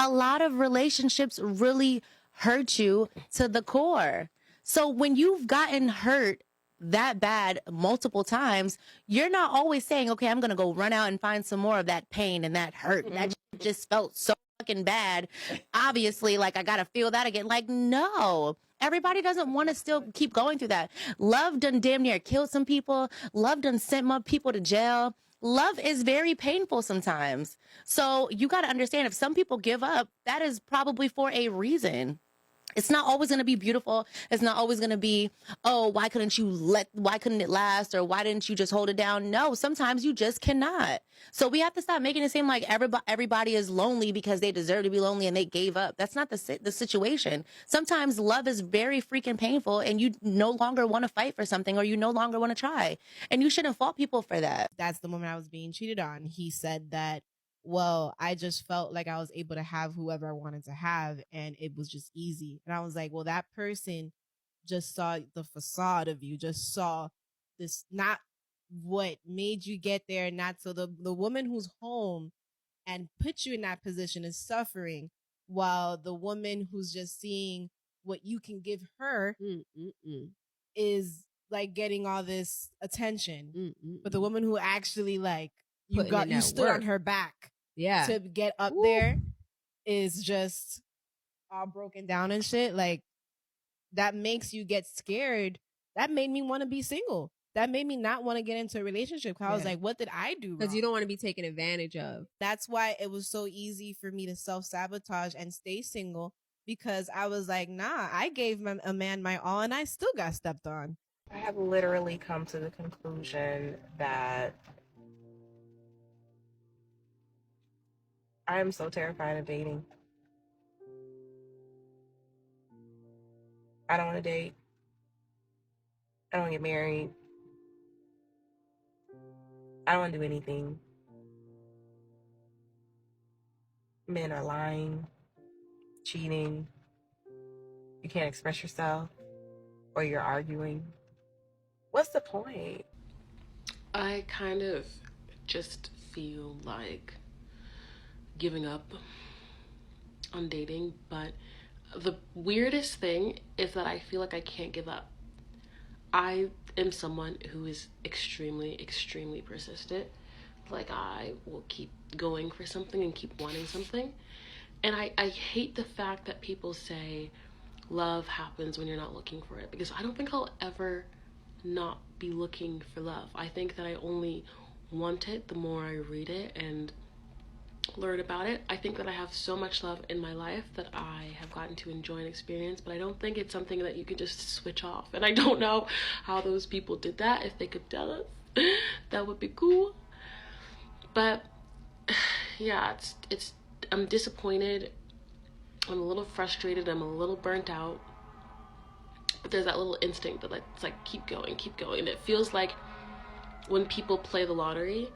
a lot of relationships really hurt you to the core. So when you've gotten hurt that bad multiple times, you're not always saying, okay, I'm going to go run out and find some more of that pain and that hurt. That just felt so fucking bad. Obviously, like, I got to feel that again. Like, no. Everybody doesn't want to still keep going through that. Love done damn near killed some people. Love done sent more people to jail. Love is very painful sometimes. So you got to understand, if some people give up, that is probably for a reason. It's not always going to be beautiful. It's not always going to be, oh, why couldn't it last? Or why didn't you just hold it down? No, sometimes you just cannot. So we have to stop making it seem like everybody is lonely because they deserve to be lonely and they gave up. That's not the situation. Sometimes love is very freaking painful and you no longer want to fight for something, or you no longer want to try. And you shouldn't fault people for that. That's the moment I was being cheated on. He said that, well, I just felt like I was able to have whoever I wanted to have, and it was just easy. And I was like, well, that person just saw the facade of you, just saw this, not what made you get there. Not so the woman who's home and put you in that position is suffering, while the woman who's just seeing what you can give her is like getting all this attention. But the woman who actually, like, you stood on her back to get up there is just all broken down and shit. Like, that makes you get scared. That made me want to be single. That made me not want to get into a relationship. I was like, what did I do wrong? Because you don't want to be taken advantage of. That's why it was so easy for me to self-sabotage and stay single, because I was like, nah, I gave a man my all and I still got stepped on. I have literally come to the conclusion that I am so terrified of dating. I don't want to date. I don't want to get married. I don't want to do anything. Men are lying, cheating. You can't express yourself, or you're arguing. What's the point? I kind of just feel like giving up on dating, but the weirdest thing is that I feel like I can't give up. I am someone who is extremely, extremely persistent. Like, I will keep going for something and keep wanting something. And I hate the fact that people say love happens when you're not looking for it, because I don't think I'll ever not be looking for love. I think that I only want it the more I read it and learn about it. I think that I have so much love in my life that I have gotten to enjoy and experience, but I don't think it's something that you can just switch off. And I don't know how those people did that. If they could tell us, that would be cool. But yeah, it's I'm disappointed. I'm a little frustrated. I'm a little burnt out. But there's that little instinct that it's like, keep going, keep going. And it feels like when people play the lottery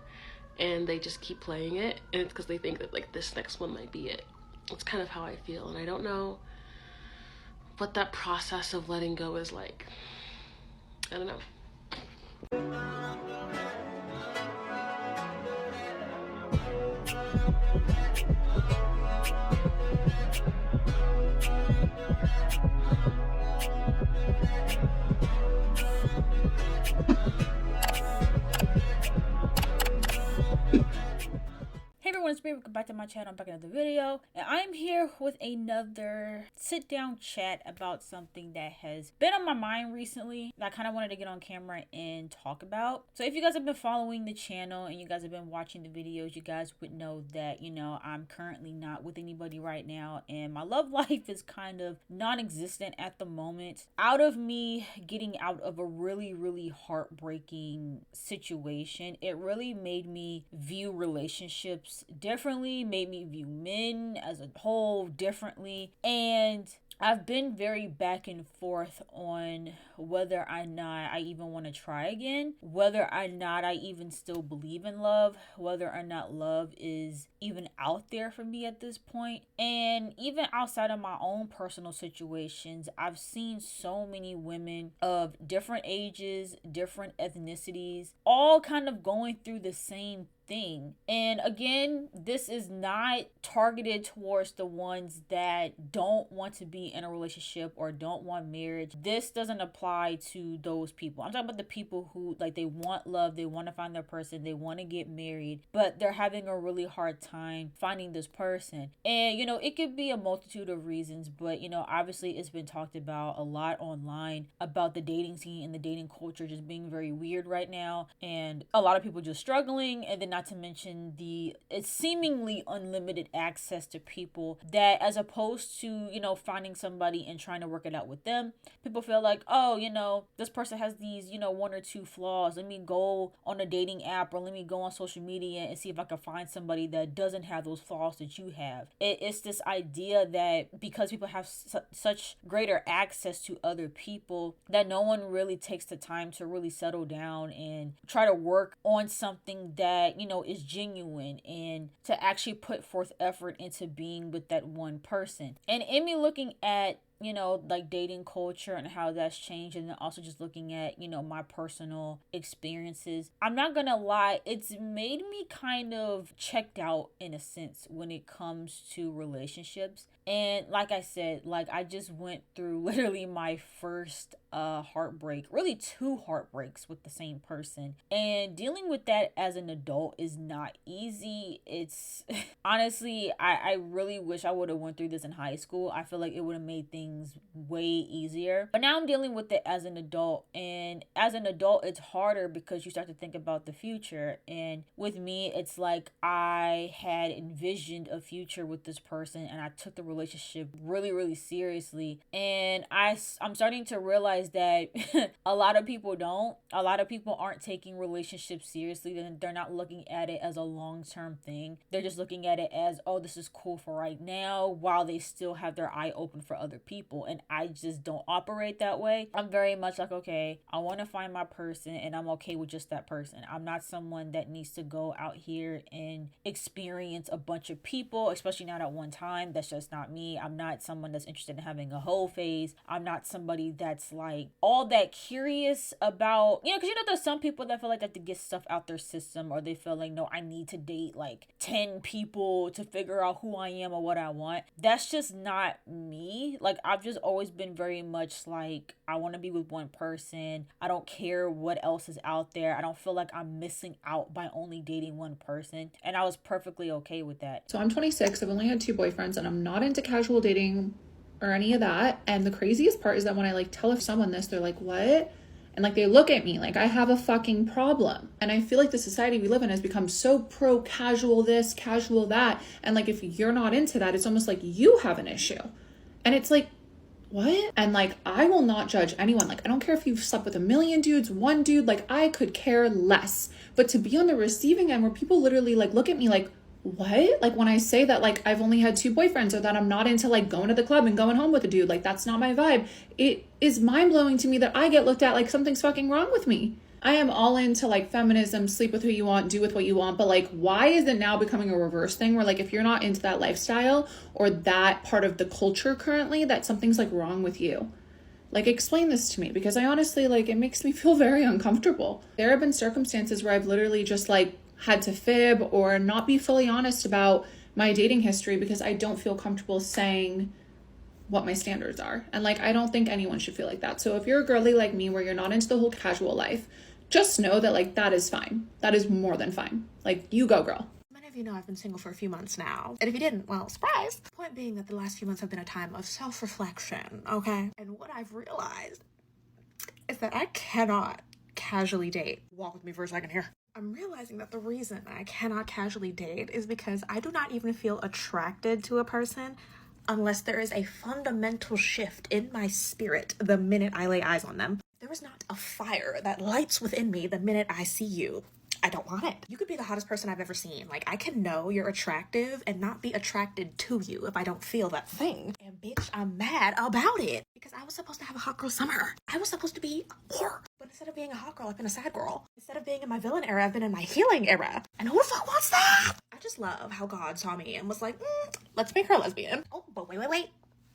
and they just keep playing it, and it's because they think that, like, this next one might be it. It's kind of how I feel, and I don't know what that process of letting go is like. I don't know. Hey everyone, it's Babe. Welcome back to my channel. I'm back in another video, and I'm here with another sit-down chat about something that has been on my mind recently that I kind of wanted to get on camera and talk about. So if you guys have been following the channel and you guys have been watching the videos, you guys would know that, you know, I'm currently not with anybody right now, and my love life is kind of non-existent at the moment. Out of me getting out of a really heartbreaking situation, it really made me view relationships differently, made me view men as a whole differently, and I've been very back and forth on whether or not I even want to try again, whether or not I even still believe in love, whether or not love is even out there for me at this point. And even outside of my own personal situations, I've seen so many women of different ages, different ethnicities, all kind of going through the same thing. And again, this is not targeted towards the ones that don't want to be in a relationship or don't want marriage. This doesn't apply to those people. I'm talking about the people who, like, they want love, they want to find their person, they want to get married, but they're having a really hard time finding this person. And you know, it could be a multitude of reasons, but you know, obviously it's been talked about a lot online about the dating scene and the dating culture just being very weird right now, and a lot of people just struggling. And then not to mention it's seemingly unlimited access to people that, as opposed to, you know, finding somebody and trying to work it out with them, people feel like, oh, you know, this person has these, you know, one or two flaws. Let me go on a dating app, or let me go on social media and see if I can find somebody that doesn't have those flaws that you have. It's this idea that because people have such greater access to other people, that no one really takes the time to really settle down and try to work on something that, you know, is genuine, and to actually put forth effort into being with that one person. And in me looking at, you know, like dating culture and how that's changed, and then also just looking at, you know, my personal experiences, I'm not gonna lie, it's made me kind of checked out in a sense when it comes to relationships. And like I said, like, I just went through literally my first heartbreak, really two heartbreaks with the same person, and dealing with that as an adult is not easy. It's honestly, I really wish I would have went through this in high school. I feel like it would have made things way easier, but now I'm dealing with it as an adult, and as an adult it's harder because you start to think about the future. And with me, it's like I had envisioned a future with this person, and I took the relationship really seriously, and I'm starting to realize that a lot of people don't. A lot of people aren't taking relationships seriously. They're not looking at it as a long-term thing. They're just looking at it as, oh, this is cool for right now, while they still have their eye open for other people. And I just don't operate that way. I'm very much like, okay, I want to find my person, and I'm okay with just that person. I'm not someone that needs to go out here and experience a bunch of people, especially not at one time. That's just not me. I'm not someone that's interested in having a whole phase. I'm not somebody that's like all that curious about, you know, because you know, there's some people that feel like they have to get stuff out their system, or they feel like, no, I need to date like 10 people to figure out who I am or what I want. That's just not me. Like, I've just always been very much like, I want to be with one person. I don't care what else is out there. I don't feel like I'm missing out by only dating one person, and I was perfectly okay with that. So I'm 26. I've only had 2 boyfriends, and I'm not into casual dating or any of that. And the craziest part is that when I like tell someone this, they're like, what? And like, they look at me like I have a fucking problem. And I feel like the society we live in has become so pro casual this, casual that. And like, if you're not into that, it's almost like you have an issue. And it's like, what? And like, I will not judge anyone. Like, I don't care if you've slept with a million dudes, one dude, like, I could care less. But to be on the receiving end where people literally like look at me like, what? Like, when I say that like I've only had 2 boyfriends, or that I'm not into like going to the club and going home with a dude, like that's not my vibe. It is mind-blowing to me that I get looked at like something's fucking wrong with me. I am all into like feminism, sleep with who you want, do with what you want, but like, why is it now becoming a reverse thing where like, if you're not into that lifestyle or that part of the culture currently, that something's like wrong with you? Like, explain this to me, because I honestly, like, it makes me feel very uncomfortable. There have been circumstances where I've literally just like had to fib or not be fully honest about my dating history because I don't feel comfortable saying what my standards are. And like, I don't think anyone should feel like that. So if you're a girly like me where you're not into the whole casual life, just know that like, that is fine. That is more than fine. Like, you go, girl. Many of you know I've been single for a few months now. And if you didn't, well, surprise. The point being that the last few months have been a time of self-reflection, okay? And what I've realized is that I cannot casually date. Walk with me for a second here. I'm realizing that the reason I cannot casually date is because I do not even feel attracted to a person unless there is a fundamental shift in my spirit the minute I lay eyes on them. There is not a fire that lights within me the minute I see you. I don't want it. You could be the hottest person I've ever seen. Like, I can know you're attractive and not be attracted to you if I don't feel that thing. And bitch, I'm mad about it because I was supposed to have a hot girl summer. I was supposed to be a whore. But instead of being a hot girl, I've been a sad girl. Instead of being in my villain era, I've been in my healing era. And who the fuck wants that? I just love how God saw me and was like, let's make her a lesbian. Oh, but wait.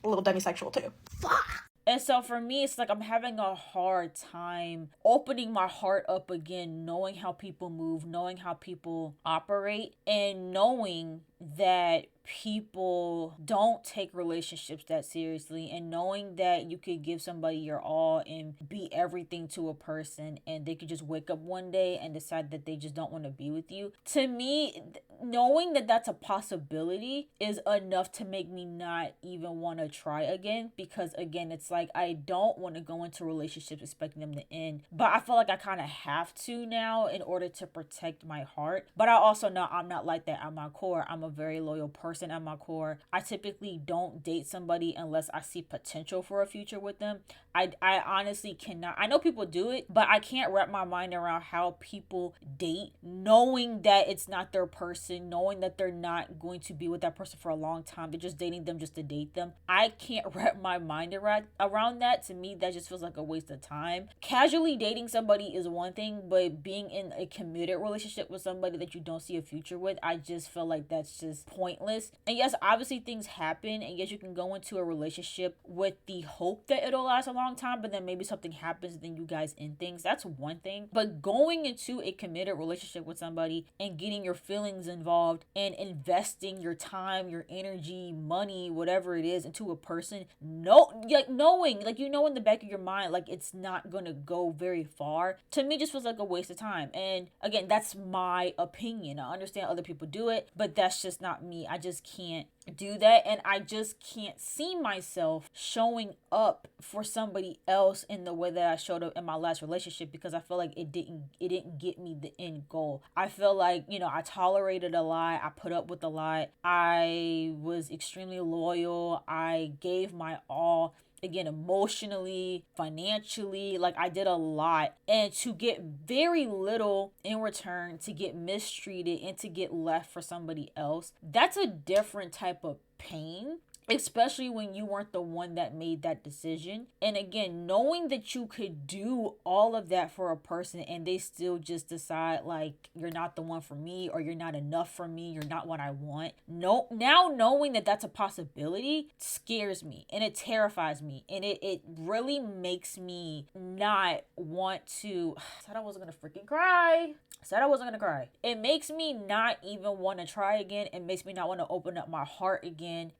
A little demisexual too. Fuck. And so for me, it's like I'm having a hard time opening my heart up again, knowing how people move, knowing how people operate, and knowing that people don't take relationships that seriously, and knowing that you could give somebody your all and be everything to a person and they could just wake up one day and decide that they just don't want to be with you. To me, knowing that that's a possibility is enough to make me not even want to try again, because again, it's like I don't want to go into relationships expecting them to end, but I feel like I kind of have to now in order to protect my heart. But I also know I'm not like that at my core. I'm a very loyal person at my core. I typically don't date somebody unless I see potential for a future with them. I honestly cannot. I know people do it, but I can't wrap my mind around how people date knowing that it's not their person, knowing that they're not going to be with that person for a long time. They're just dating them just to date them. I can't wrap my mind around that. To me, that just feels like a waste of time. Casually dating somebody is one thing, but being in a committed relationship with somebody that you don't see a future with, I just feel like that's just pointless. And yes, obviously things happen, and yes, you can go into a relationship with the hope that it'll last a long time, but then maybe something happens and then you guys end things. That's one thing. But going into a committed relationship with somebody and getting your feelings involved and investing your time, your energy, money, whatever it is into a person, knowing, like, you know, in the back of your mind, like, it's not gonna go very far, to me just feels like a waste of time. And again, that's my opinion. I understand other people do it, but that's just not me. I just can't do that, and I just can't see myself showing up for somebody else in the way that I showed up in my last relationship, because I feel like it didn't get me the end goal. I feel like, you know, I tolerated a lot, I put up with a lot, I was extremely loyal, I gave my all, again, emotionally, financially, like I did a lot, and to get very little in return, to get mistreated and to get left for somebody else, that's a different type of pain, especially when you weren't the one that made that decision. And again, knowing that you could do all of that for a person and they still just decide like, you're not the one for me, or you're not enough for me, you're not what I want. No, now knowing that that's a possibility scares me and it terrifies me, and it really makes me not want to. I said I wasn't gonna freaking cry. It makes me not even want to try again. It makes me not want to open up my heart again.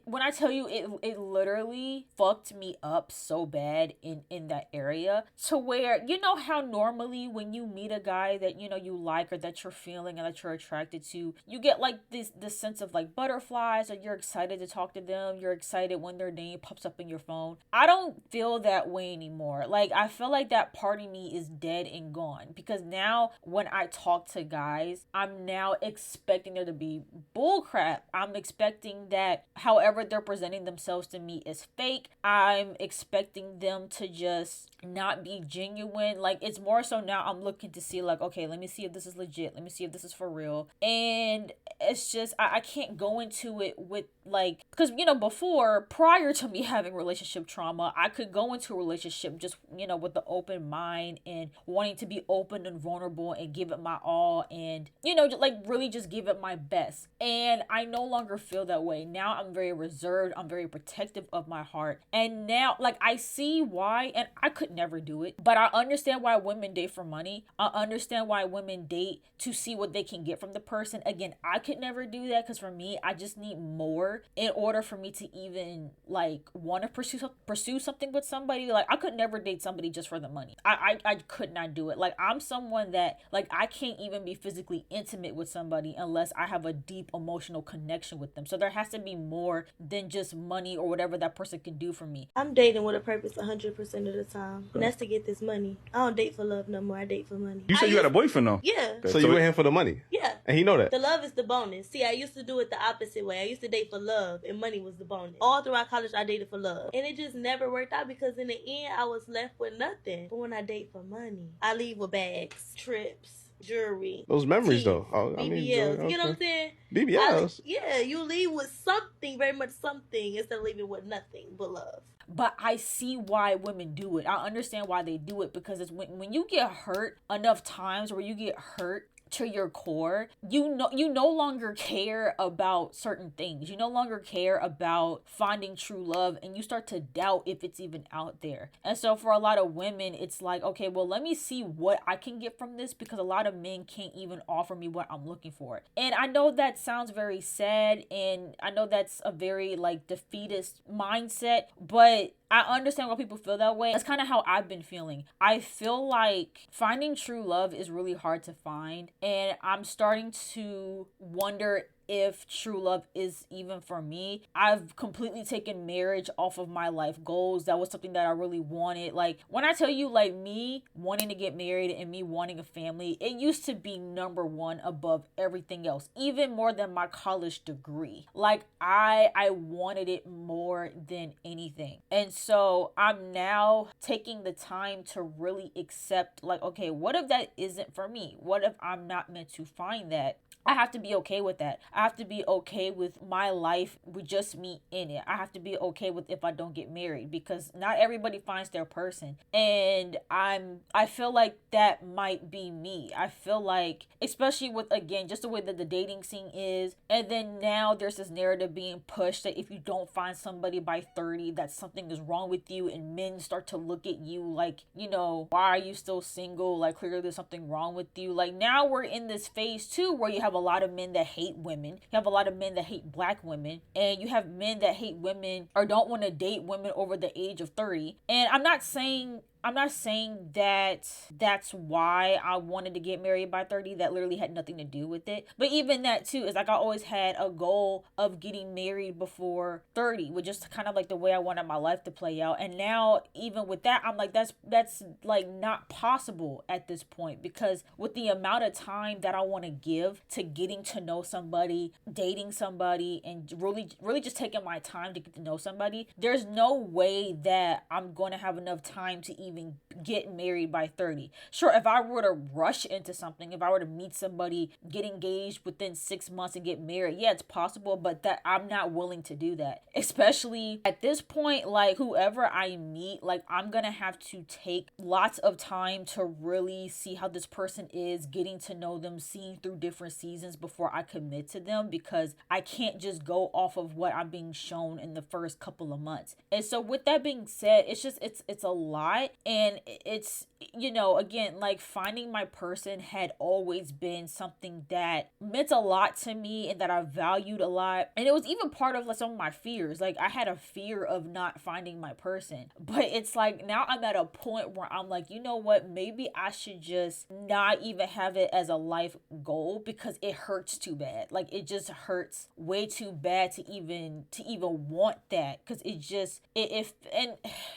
When I tell you, it literally fucked me up so bad in that area, to where, you know how normally when you meet a guy that, you know, you like, or that you're feeling and that you're attracted to, you get like this sense of like butterflies, or you're excited to talk to them, you're excited when their name pops up in your phone. I don't feel that way anymore. Like, I feel like that part of me is dead and gone, because now when I talk to guys, I'm now expecting there to be bullcrap. I'm expecting that however they're presenting themselves to me is fake. I'm expecting them to just not be genuine. Like, it's more so now I'm looking to see like, okay, let me see if this is legit. Let me see if this is for real. And it's just, I can't go into it with like, because, you know, before, prior to me having relationship trauma, I could go into a relationship just, you know, with the open mind and wanting to be open and vulnerable and give it my all, and, you know, like really just give it my best. And I no longer feel that way. Now I'm very reserved. I'm very protective of my heart. And now, like, I see why, and I could never do it, but I understand why women date for money. I understand why women date to see what they can get from the person. Again, I could never do that, because for me, I just need more in order for me to even like want to pursue something with somebody. Like, I could never date somebody just for the money. I could not do it. Like, I'm someone that, like, I can't even be physically intimate with somebody unless I have a deep emotional connection with them. So there has to be more than just money or whatever that person can do for me. I'm dating with a purpose 100% of the time, and that's to get this money. I don't date for love no more. I date for money. You said you had a boyfriend though? Yeah. So you went here for the money? Yeah. And he know that? The love is the bonus. See, I used to do it the opposite way. I used to date for love, and money was the bonus. All throughout college, I dated for love, and it just never worked out, because in the end, I was left with nothing. But when I date for money, I leave with bags, trips, jewelry. Those memories, teeth, though. Oh, I mean, BBLs. okay. You know what I'm saying? BBLs. Yeah, you leave with something, very much something, instead of leaving with nothing but love. But I see why women do it. I understand why they do it, because it's when you get hurt enough times, where you get hurt to your core, you no longer care about certain things. You no longer care about finding true love, and you start to doubt if it's even out there. And so for a lot of women, it's like, okay, well, let me see what I can get from this, because a lot of men can't even offer me what I'm looking for. And I know that sounds very sad, and I know that's a very like defeatist mindset, but I understand why people feel that way. That's kind of how I've been feeling. I feel like finding true love is really hard to find, and I'm starting to wonder if true love is even for me. I've completely taken marriage off of my life goals. That was something that I really wanted. Like, when I tell you, like, me wanting to get married and me wanting a family, it used to be number one above everything else, even more than my college degree. Like, I wanted it more than anything. And so I'm now taking the time to really accept, like, okay, what if that isn't for me? What if I'm not meant to find that? I have to be okay with that. I have to be okay with my life with just me in it. I have to be okay with if I don't get married, because not everybody finds their person. And I feel like that might be me. I feel like, especially with, again, just the way that the dating scene is, and then now there's this narrative being pushed that if you don't find somebody by 30, that something is wrong with you, and men start to look at you like, you know, why are you still single? Like, clearly there's something wrong with you. Like, now we're in this phase too, where you have a lot of men that hate women. You have a lot of men that hate black women, and you have men that hate women or don't want to date women over the age of 30. And I'm not saying that that's why I wanted to get married by 30. That literally had nothing to do with it. But even that too is like, I always had a goal of getting married before 30, which is kind of like the way I wanted my life to play out. And now even with that, I'm like, that's like not possible at this point, because with the amount of time that I want to give to getting to know somebody, dating somebody, and really just taking my time to get to know somebody, there's no way that I'm going to have enough time to even get married by 30. Sure, if I were to rush into something, if I were to meet somebody, get engaged within 6 months and get married, yeah, it's possible, but that I'm not willing to do that. Especially at this point, like, whoever I meet, like, I'm gonna have to take lots of time to really see how this person is, getting to know them, seeing through different seasons before I commit to them, because I can't just go off of what I'm being shown in the first couple of months. And so with that being said, it's a lot. And it's, you know, again, like, finding my person had always been something that meant a lot to me and that I valued a lot. And it was even part of, like, some of my fears. Like, I had a fear of not finding my person. But it's like, now I'm at a point where I'm like, you know what? Maybe I should just not even have it as a life goal, because it hurts too bad. Like, it just hurts way too bad to even want that. Because it just, and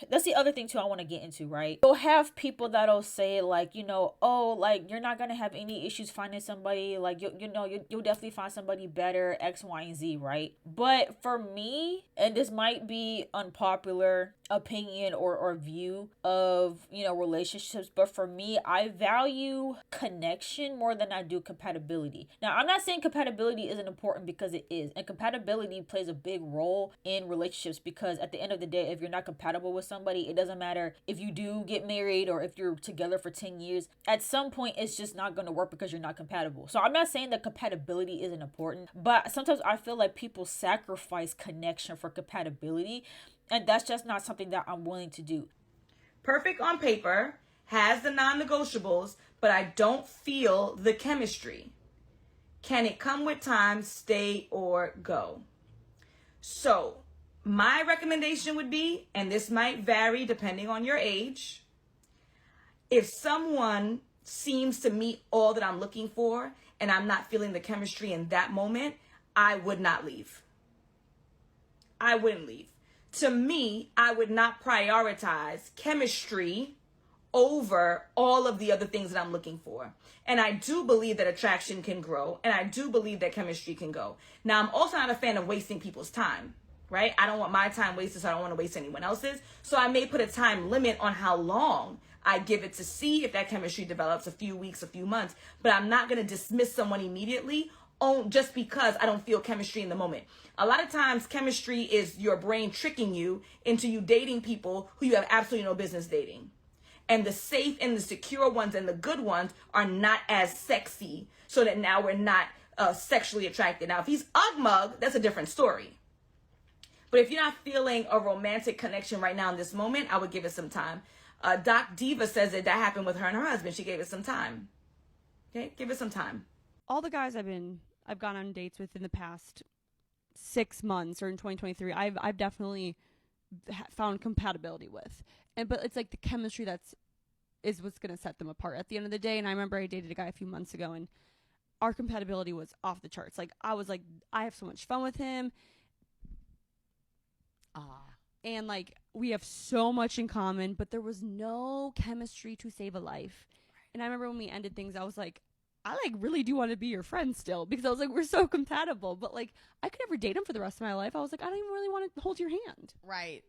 that's the other thing too I want to get into, right? You'll have people that'll say, like, you know, oh, like, you're not gonna have any issues finding somebody, like, you'll definitely find somebody better, X, Y, and Z, right? But for me, and this might be unpopular opinion or view of, you know, relationships, but for me, I value connection more than I do compatibility. Now, I'm not saying compatibility isn't important, because it is, and compatibility plays a big role in relationships, because at the end of the day, if you're not compatible with somebody, it doesn't matter if you do get married or if you're together for 10 years, at some point it's just not going to work because you're not compatible. So I'm not saying that compatibility isn't important, but sometimes I feel like people sacrifice connection for compatibility, and that's just not something that I'm willing to do. Perfect on paper, has the non-negotiables, but I don't feel the chemistry. Can it come with time, stay or go? So my recommendation would be, and this might vary depending on your age, if someone seems to meet all that I'm looking for and I'm not feeling the chemistry in that moment, I would not leave. I wouldn't leave. To me, I would not prioritize chemistry over all of the other things that I'm looking for. And I do believe that attraction can grow, and I do believe that chemistry can go. Now, I'm also not a fan of wasting people's time. right? I don't want my time wasted, so I don't want to waste anyone else's. So I may put a time limit on how long I give it to see if that chemistry develops, a few weeks, a few months. But I'm not going to dismiss someone immediately just because I don't feel chemistry in the moment. A lot of times chemistry is your brain tricking you into you dating people who you have absolutely no business dating. And the safe and the secure ones and the good ones are not as sexy, so that now we're not sexually attracted. Now, if he's ugmug, that's a different story. But if you're not feeling a romantic connection right now in this moment, I would give it some time. Doc Diva says that happened with her and her husband. She gave it some time. Okay, give it some time. All the guys I've gone on dates with in the past 6 months or in 2023, I've definitely found compatibility with. But it's like the chemistry is what's going to set them apart at the end of the day. And I remember I dated a guy a few months ago, and our compatibility was off the charts. Like, I was like, I have so much fun with him. And like, we have so much in common, but there was no chemistry to save a life. And I remember when we ended things, I was like, I like really do want to be your friend still, because I was like, we're so compatible, but like, I could never date him for the rest of my life. I was like, I don't even really want to hold your hand. Right.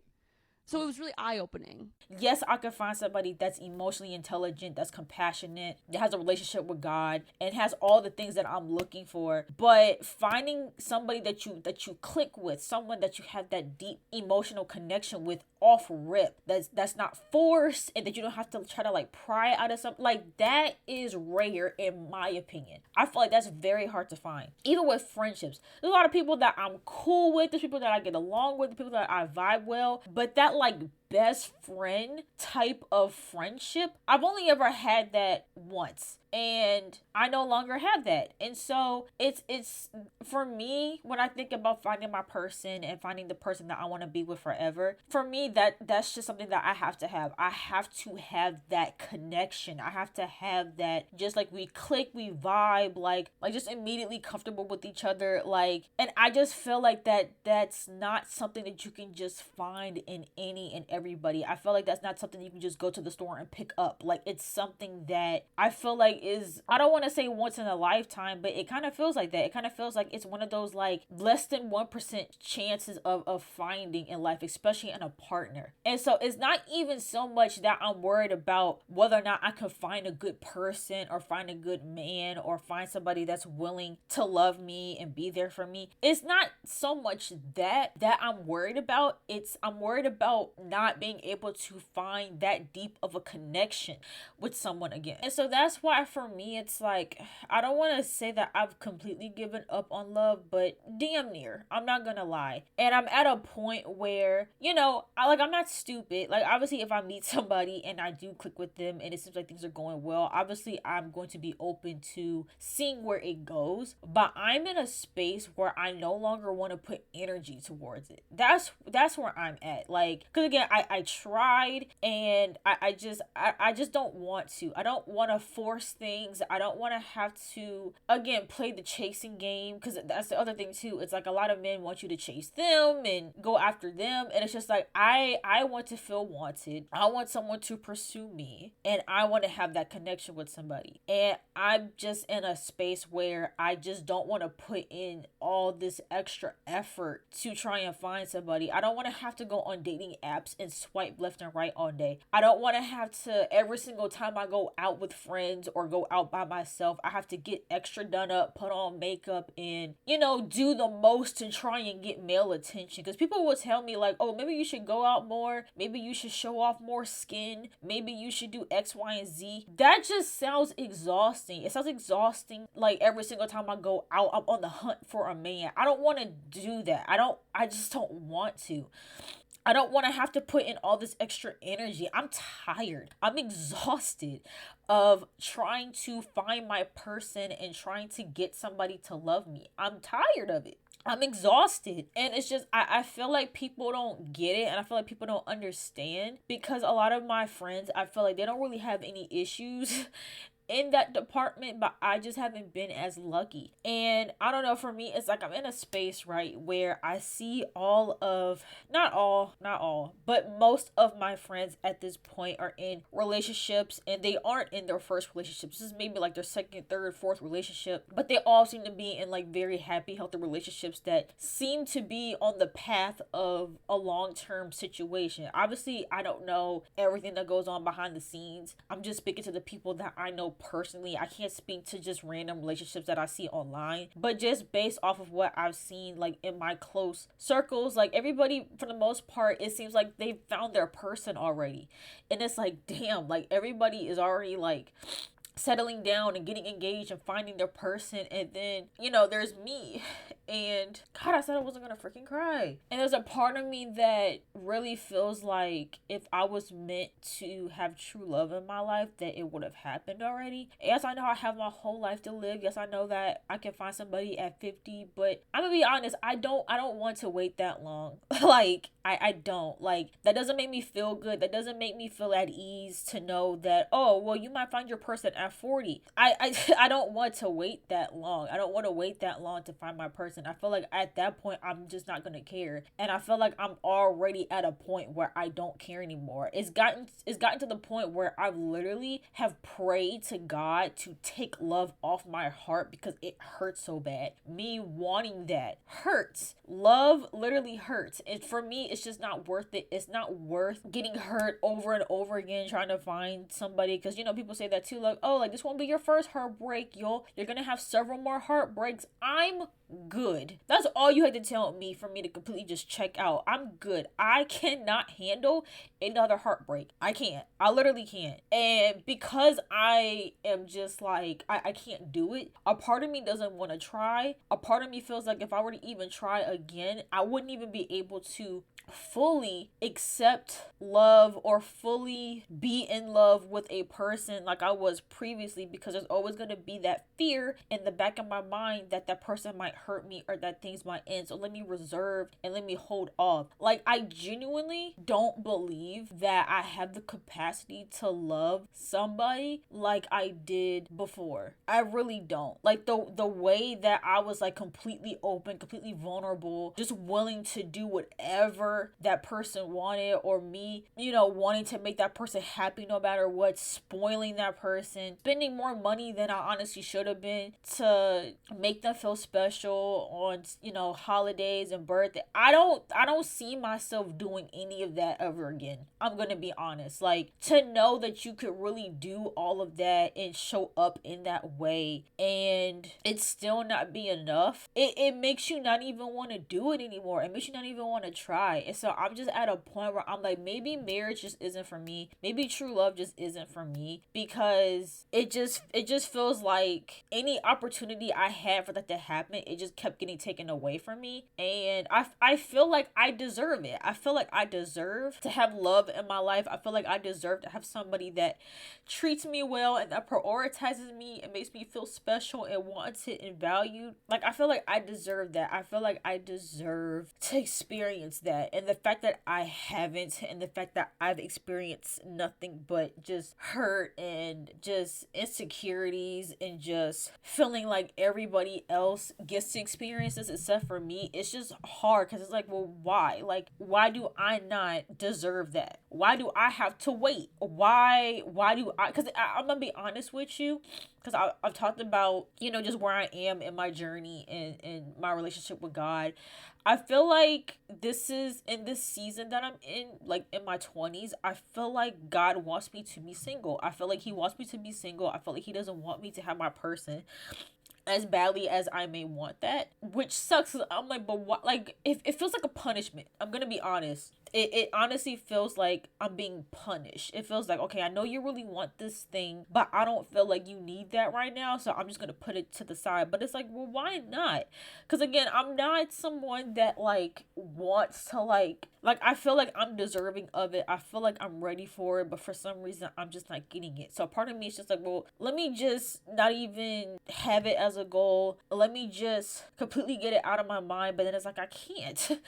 So it was really eye-opening. Yes, I could find somebody that's emotionally intelligent, that's compassionate, that has a relationship with God, and has all the things that I'm looking for. But finding somebody that you click with, someone that you have that deep emotional connection with off rip, that's not forced, and that you don't have to try to like pry out of something, like, that is rare in my opinion. I feel like that's very hard to find. Even with friendships, there's a lot of people that I'm cool with, there's people that I get along with, people that I vibe well, but that like best friend type of friendship, I've only ever had that once, and I no longer have that. And so it's for me, when I think about finding my person and finding the person that I want to be with forever, for me that's just something that I have to have. I have to have that connection. I have to have that, just like we click, we vibe, like just immediately comfortable with each other, like. And I just feel like that's not something that you can just find in any and everybody. I feel like that's not something you can just go to the store and pick up. Like, it's something that I feel like is, I don't want to say once in a lifetime, but it kind of feels like that. It kind of feels like it's one of those like less than 1% chances of finding in life, especially in a partner. And so it's not even so much that I'm worried about whether or not I can find a good person or find a good man or find somebody that's willing to love me and be there for me. It's not so much that I'm worried about. I'm worried about not being able to find that deep of a connection with someone again. And so that's why for me, it's like, I don't want to say that I've completely given up on love, but damn near. I'm not gonna lie. And I'm at a point where, I'm not stupid. Like, obviously, if I meet somebody and I do click with them and it seems like things are going well, obviously I'm going to be open to seeing where it goes. But I'm in a space where I no longer want to put energy towards it. That's where I'm at. Like, because again, I tried, and I just don't want to. I don't want to force things. I don't want to have to, again, play the chasing game, because that's the other thing too. It's like a lot of men want you to chase them and go after them, and it's just like, I want to feel wanted. I want someone to pursue me, and I want to have that connection with somebody. And I'm just in a space where I just don't want to put in all this extra effort to try and find somebody. I don't want to have to go on dating apps and swipe left and right all day. I don't want to have to, every single time I go out with friends or go out by myself, I have to get extra done up, put on makeup, and, do the most to try and get male attention. Because people will tell me like, oh, maybe you should go out more. Maybe you should show off more skin. Maybe you should do X, Y, and Z. That just sounds exhausting. It sounds exhausting. Like, every single time I go out, I'm on the hunt for a man. I don't want to do that. I just don't want to. I don't want to have to put in all this extra energy. I'm tired. I'm exhausted of trying to find my person and trying to get somebody to love me. I'm tired of it. I'm exhausted. And it's just, I feel like people don't get it, and I feel like people don't understand, because a lot of my friends, I feel like they don't really have any issues in that department, but I just haven't been as lucky. And I don't know, for me, it's like I'm in a space, right, where I see all of, not all, but most of my friends at this point are in relationships, and they aren't in their first relationships. This is maybe like their second, third, fourth relationship, but they all seem to be in like very happy, healthy relationships that seem to be on the path of a long-term situation. Obviously, I don't know everything that goes on behind the scenes. I'm just speaking to the people that I know personally. I can't speak to just random relationships that I see online, but just based off of what I've seen like in my close circles, like everybody for the most part, it seems like they've found their person already. And it's like, damn, like everybody is already like settling down and getting engaged and finding their person, and then there's me. And God, I said I wasn't gonna freaking cry. And there's a part of me that really feels like if I was meant to have true love in my life, that it would have happened already. Yes, I know I have my whole life to live. Yes, I know that I can find somebody at 50, but I'm gonna be honest, I don't want to wait that long. Like I don't. Like, that doesn't make me feel good. That doesn't make me feel at ease to know that, oh well, you might find your person at 40. I don't want to wait that long. I don't want to wait that long to find my person. I feel like at that point I'm just not gonna care, and I feel like I'm already at a point where I don't care anymore. It's gotten to the point where I literally have prayed to God to take love off my heart because it hurts so bad. Me wanting that hurts. Love literally hurts, and for me it's just not worth it. It's not worth getting hurt over and over again trying to find somebody, because people say that too, like, oh, like this won't be your first heartbreak, you're gonna have several more heartbreaks. I'm good. That's all you had to tell me for me to completely just check out. I'm good. I cannot handle another heartbreak. I can't. I literally can't. And because I am just like, I can't do it, a part of me doesn't want to try. A part of me feels like if I were to even try again, I wouldn't even be able to fully accept love or fully be in love with a person like I was previously, because there's always going to be that fear in the back of my mind that that person might hurt me or that things might end. So let me reserve and let me hold off. Like, I genuinely don't believe that I have the capacity to love somebody like I did before. I really don't. Like, the way that I was like completely open, completely vulnerable, just willing to do whatever that person wanted, or me, wanting to make that person happy no matter what, spoiling that person, spending more money than I honestly should have been to make them feel special on, holidays and birthday. I don't see myself doing any of that ever again. I'm gonna be honest. Like, to know that you could really do all of that and show up in that way and it's still not be enough, it makes you not even want to do it anymore. It makes you not even want to try. And so I'm just at a point where I'm like, maybe marriage just isn't for me. Maybe true love just isn't for me, because it just feels like any opportunity I had for that to happen, it just kept getting taken away from me. And I feel like I deserve it. I feel like I deserve to have love in my life. I feel like I deserve to have somebody that treats me well and that prioritizes me and makes me feel special and wanted and valued. Like, I feel like I deserve that. I feel like I deserve to experience that. And the fact that I haven't, and the fact that I've experienced nothing but just hurt and just insecurities and just feeling like everybody else gets to experience this except for me, it's just hard, because it's like, well, why? Like, why do I not deserve that? Why do I have to wait? Why do I? Because I'm gonna be honest with you, because I've talked about, just where I am in my journey and in my relationship with God. I feel like this is in this season that I'm in, like in my 20s, I feel like God wants me to be single. I feel like he wants me to be single. I feel like he doesn't want me to have my person as badly as I may want that, which sucks. I'm like, but what? Like, it feels like a punishment. I'm gonna be honest. It honestly feels like I'm being punished. It feels like, okay, I know you really want this thing, but I don't feel like you need that right now, so I'm just gonna put it to the side. But it's like, well, why not? Because again, I'm not someone that like wants to like I feel like I'm deserving of it. I feel like I'm ready for it, but for some reason I'm just not getting it. So part of me is just like, well, let me just not even have it as a goal. Let me just completely get it out of my mind. But then it's like, I can't.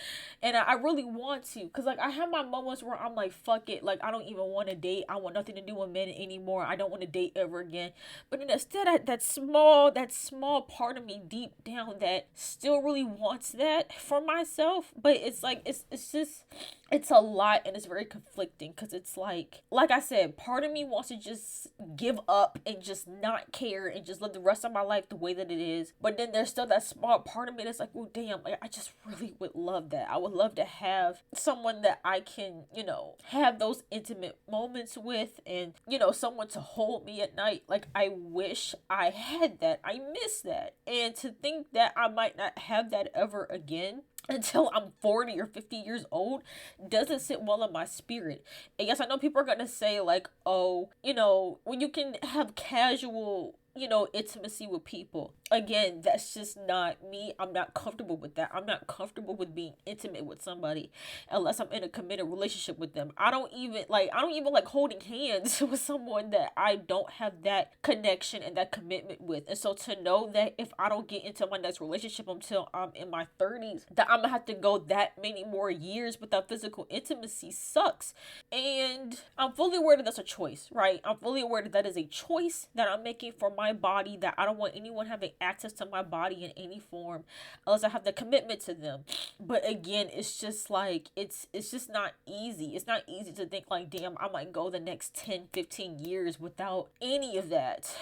And I really want to, because like, I have my moments where I'm like, fuck it, like, I don't even want to date. I want nothing to do with men anymore. I don't want to date ever again. But then instead, that small part of me deep down that still really wants that for myself. But it's like, it's just, it's a lot, and it's very conflicting, because it's like I said, part of me wants to just give up and just not care and just live the rest of my life the way that it is. But then there's still that small part of me that's like, oh damn, like, I just really would love that. I would love to have someone that I can, you know, have those intimate moments with, and, you know, someone to hold me at night. Like, I wish I had that. I miss that. And to think that I might not have that ever again until I'm 40 or 50 years old doesn't sit well in my spirit. And yes, I know people are gonna say, like, oh, you know, when you can have casual, you know, intimacy with people, again, that's just not me. I'm not comfortable with that. I'm not comfortable with being intimate with somebody unless I'm in a committed relationship with them. I don't even like holding hands with someone that I don't have that connection and that commitment with. And so to know that if I don't get into my next relationship until I'm in my 30s, that I'm gonna have to go that many more years without physical intimacy sucks. And I'm fully aware that that's a choice, right? I'm fully aware that that is a choice that I'm making for my body, that I don't want anyone having access to my body in any form unless I have the commitment to them. But again, it's just like, it's just not easy. It's not easy to think like, damn, I might go the next 10-15 years without any of that.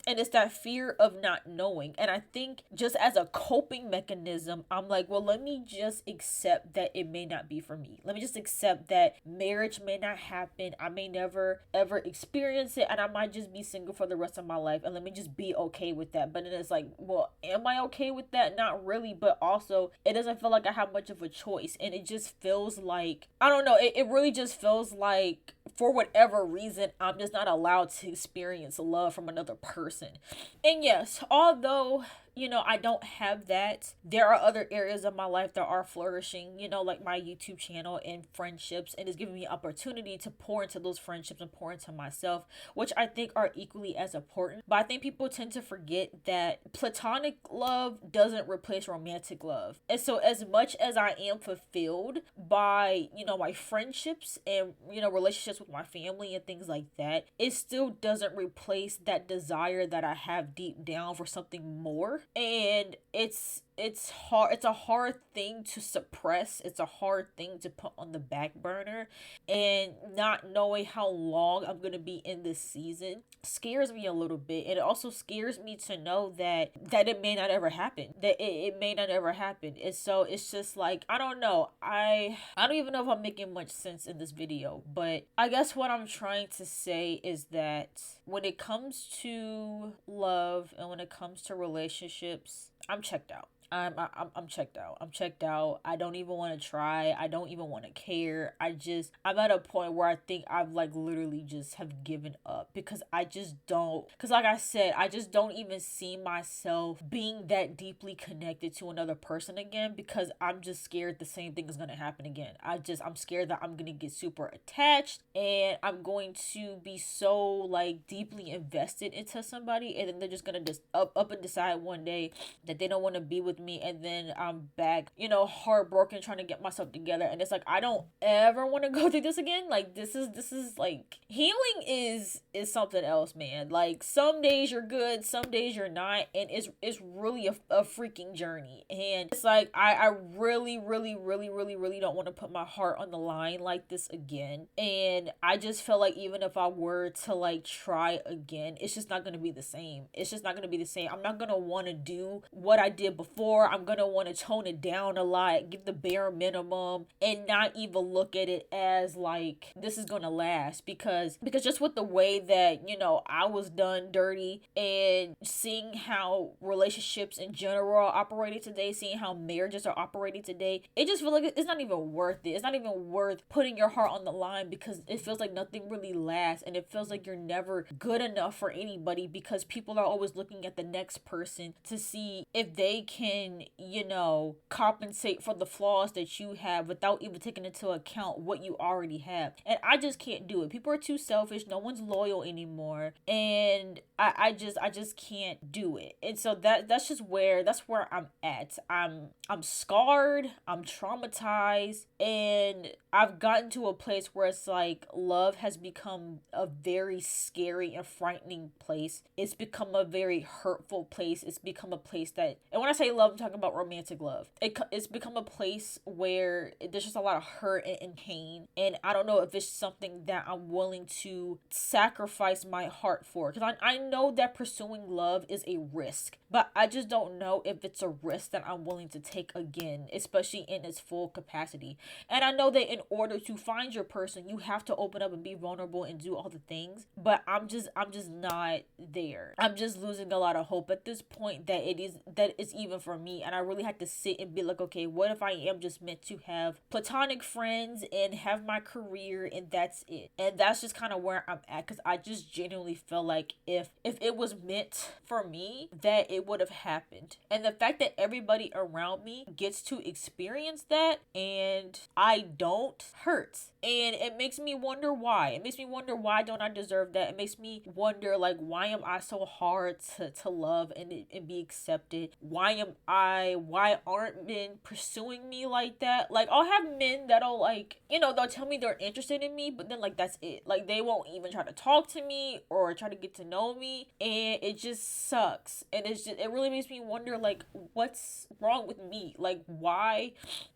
And it's that fear of not knowing. And I think just as a coping mechanism, I'm like, well, let me just accept that it may not be for me. Let me just accept that marriage may not happen. I may never, ever experience it. And I might just be single for the rest of my life. And let me just be okay with that. But then it's like, well, am I okay with that? Not really. But also, it doesn't feel like I have much of a choice. And it just feels like, I don't know, it really just feels like, for whatever reason, I'm just not allowed to experience love from another person. And yes, although, you know, I don't have that, there are other areas of my life that are flourishing, you know, like my YouTube channel and friendships, and it's giving me opportunity to pour into those friendships and pour into myself, which I think are equally as important. But I think people tend to forget that platonic love doesn't replace romantic love. And so as much as I am fulfilled by, you know, my friendships and, you know, relationships with my family and things like that, it still doesn't replace that desire that I have deep down for something more. And it's hard. It's a hard thing to suppress. It's a hard thing to put on the back burner. And not knowing how long I'm going to be in this season scares me a little bit. And it also scares me to know that it may not ever happen. That it may not ever happen. And so it's just like, I don't know. I don't even know if I'm making much sense in this video. But I guess what I'm trying to say is that when it comes to love and when it comes to relationships, I'm checked out. I'm checked out. I'm checked out. I don't even want to try. I don't even want to care. I'm at a point where I think I've like literally just have given up, because I just don't, because like I said, I just don't even see myself being that deeply connected to another person again, because I'm just scared the same thing is going to happen again. I'm scared that I'm going to get super attached and I'm going to be so like deeply invested into somebody, and then they're just going to just up and decide one day that they don't want to be with me, and then I'm back, you know, heartbroken, trying to get myself together. And it's like, I don't ever want to go through this again. Like, this is like, healing is something else, man. Like, some days you're good, some days you're not, and it's really a freaking journey. And it's like, I really don't want to put my heart on the line like this again. And I just feel like even if I were to like try again, it's just not going to be the same. It's just not going to be the same. I'm not going to want to do what I did before. I'm going to want to tone it down a lot, give the bare minimum, and not even look at it as like, this is going to last. Because just with the way that, you know, I was done dirty, and seeing how relationships in general are operating today, seeing how marriages are operating today, it just feels like it's not even worth it. It's not even worth putting your heart on the line, because it feels like nothing really lasts, and it feels like you're never good enough for anybody, because people are always looking at the next person to see, if they can, you know, compensate for the flaws that you have without even taking into account what you already have. And I just can't do it. People are too selfish. No one's loyal anymore. And I just can't do it. And so that's where I'm at. I'm scarred, I'm traumatized, and I've gotten to a place where it's like love has become a very scary and frightening place. It's become a very hurtful place. It's become a place that, and when I say love, I'm talking about romantic love. It's become a place where there's just a lot of hurt and pain, and I don't know if it's something that I'm willing to sacrifice my heart for, because I know that pursuing love is a risk, but I just don't know if it's a risk that I'm willing to take again, especially in its full capacity. And I know that in order to find your person, you have to open up and be vulnerable and do all the things, but I'm just not there. I'm just losing a lot of hope at this point that it's even for me. And I really had to sit and be like, okay, what if I am just meant to have platonic friends and have my career and that's it? And that's just kind of where I'm at, because I just genuinely feel like if it was meant for me, that it would have happened. And the fact that everybody around me gets to experience that and I don't hurts. And it makes me wonder why. It makes me wonder, why don't I deserve that? It makes me wonder, like, why am I so hard to love and be accepted? Why aren't men pursuing me like that? Like, I'll have men that'll, like, you know, they'll tell me they're interested in me, but then, like, that's it. Like, they won't even try to talk to me or try to get to know me, and it just sucks. And it really makes me wonder, like, what's wrong with me? Like, why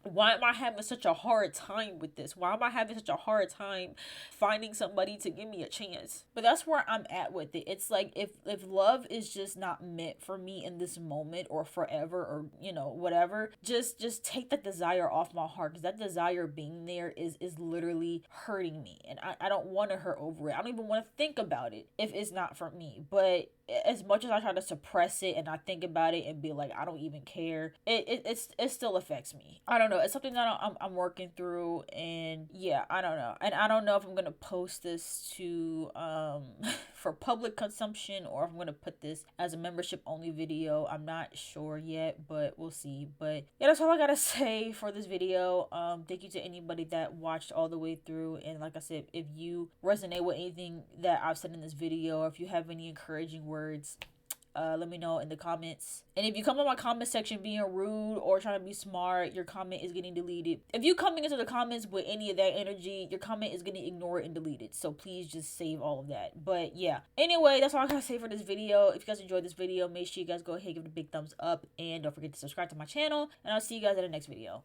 am I having such a hard time with this? Why am I having such a hard time finding somebody to give me a chance? But that's where I'm at with it. It's like, if love is just not meant for me in this moment or forever, or, you know, whatever, just take that desire off my heart, because that desire being there is literally hurting me, and I don't want to hurt over it. I don't even want to think about it if it's not for me. But as much as I try to suppress it and I think about it and be like, I don't even care, it still affects me. I don't know. It's something that I'm working through, and yeah, I don't know. And I don't know if I'm gonna post this to for public consumption, or if I'm gonna put this as a membership only video. I'm not sure yet, but we'll see. But yeah, that's all I gotta say for this video. Thank you to anybody that watched all the way through, and like I said, if you resonate with anything that I've said in this video, or if you have any encouraging words, let me know in the comments. And if you come in my comment section being rude or trying to be smart, your comment is getting deleted. If you coming into the comments with any of that energy, your comment is getting ignored and deleted. So please just save all of that. But yeah, anyway, that's all I gotta say for this video. If you guys enjoyed this video, make sure you guys go ahead and give it a big thumbs up, and don't forget to subscribe to my channel, and I'll see you guys in the next video.